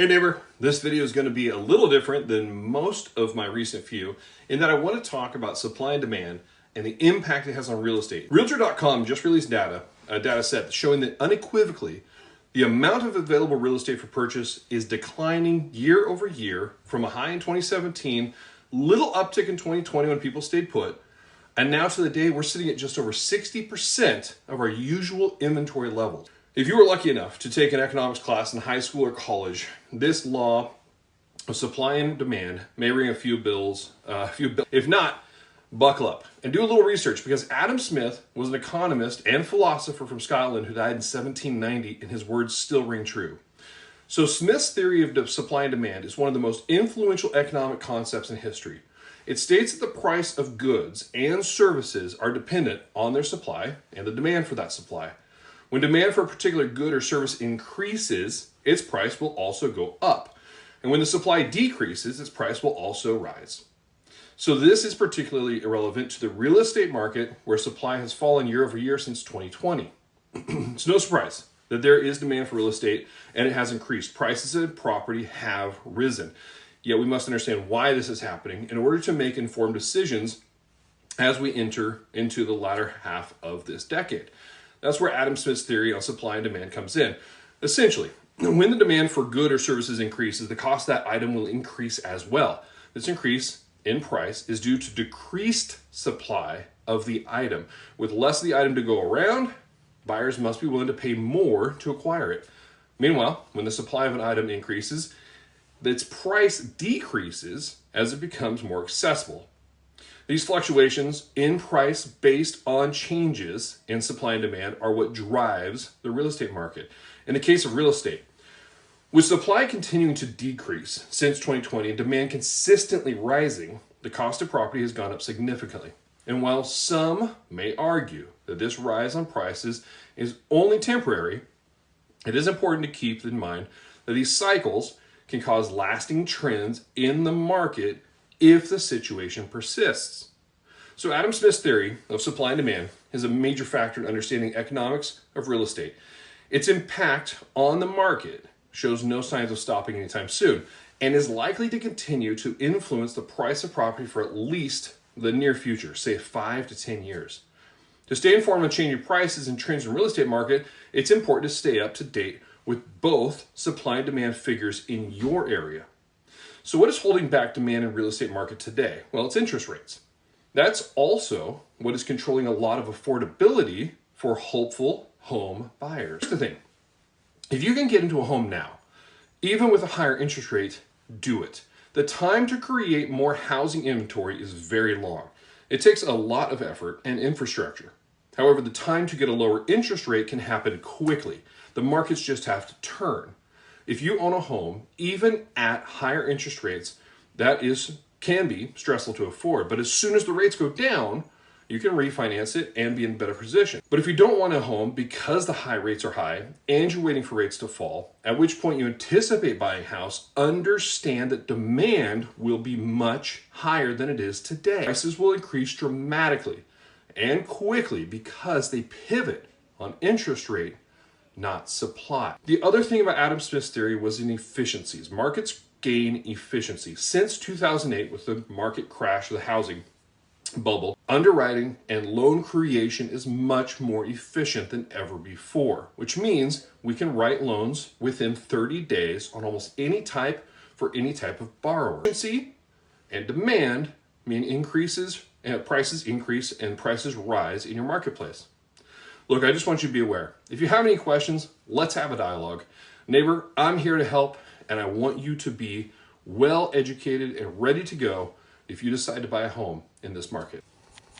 Hey neighbor, this video is going to be a little different than most of my recent few in that I want to talk about supply and demand and the impact it has on real estate. Realtor.com just released a data set showing that unequivocally the amount of available real estate for purchase is declining year over year from a high in 2017, little uptick in 2020 when people stayed put, and now to the day we're sitting at just over 60% of our usual inventory levels. If you were lucky enough to take an economics class in high school or college, this law of supply and demand may ring a few bells. If not, buckle up and do a little research, because Adam Smith was an economist and philosopher from Scotland who died in 1790, and his words still ring true. So Smith's theory of supply and demand is one of the most influential economic concepts in history. It states that the price of goods and services are dependent on their supply and the demand for that supply. When demand for a particular good or service increases, its price will also go up. And when the supply decreases, its price will also rise. So this is particularly irrelevant to the real estate market, where supply has fallen year over year since 2020. It's no surprise that there is demand for real estate and it has increased. Prices of property have risen. Yet we must understand why this is happening in order to make informed decisions as we enter into the latter half of this decade. That's where Adam Smith's theory on supply and demand comes in. Essentially, when the demand for good or services increases, the cost of that item will increase as well. This increase in price is due to decreased supply of the item. With less of the item to go around, buyers must be willing to pay more to acquire it. Meanwhile, when the supply of an item increases, its price decreases as it becomes more accessible. These fluctuations in price based on changes in supply and demand are what drives the real estate market. In the case of real estate, with supply continuing to decrease since 2020 and demand consistently rising, the cost of property has gone up significantly. And while some may argue that this rise on prices is only temporary, it is important to keep in mind that these cycles can cause lasting trends in the market if the situation persists. So Adam Smith's theory of supply and demand is a major factor in understanding economics of real estate. Its impact on the market shows no signs of stopping anytime soon and is likely to continue to influence the price of property for at least the near future, say 5 to 10 years. To stay informed on changing prices and trends in the real estate market, it's important to stay up to date with both supply and demand figures in your area. So what is holding back demand in the real estate market today? Well, it's interest rates. That's also what is controlling a lot of affordability for hopeful home buyers. Here's the thing. If you can get into a home now, even with a higher interest rate, do it. The time to create more housing inventory is very long. It takes a lot of effort and infrastructure. However, the time to get a lower interest rate can happen quickly. The markets just have to turn. If you own a home, even at higher interest rates, can be stressful to afford. But as soon as the rates go down, you can refinance it and be in a better position. But if you don't want a home because the high rates are high and you're waiting for rates to fall, at which point you anticipate buying a house, understand that demand will be much higher than it is today. Prices will increase dramatically and quickly because they pivot on interest rate, not supply. The other thing about Adam Smith's theory was inefficiencies. Markets gain efficiency. Since 2008, with the market crash of the housing bubble, underwriting and loan creation is much more efficient than ever before, which means we can write loans within 30 days on almost any type for any type of borrower. Efficiency and demand mean increases and prices increase and prices rise in your marketplace. Look, I just want you to be aware. If you have any questions, let's have a dialogue. Neighbor, I'm here to help, and I want you to be well educated and ready to go if you decide to buy a home in this market.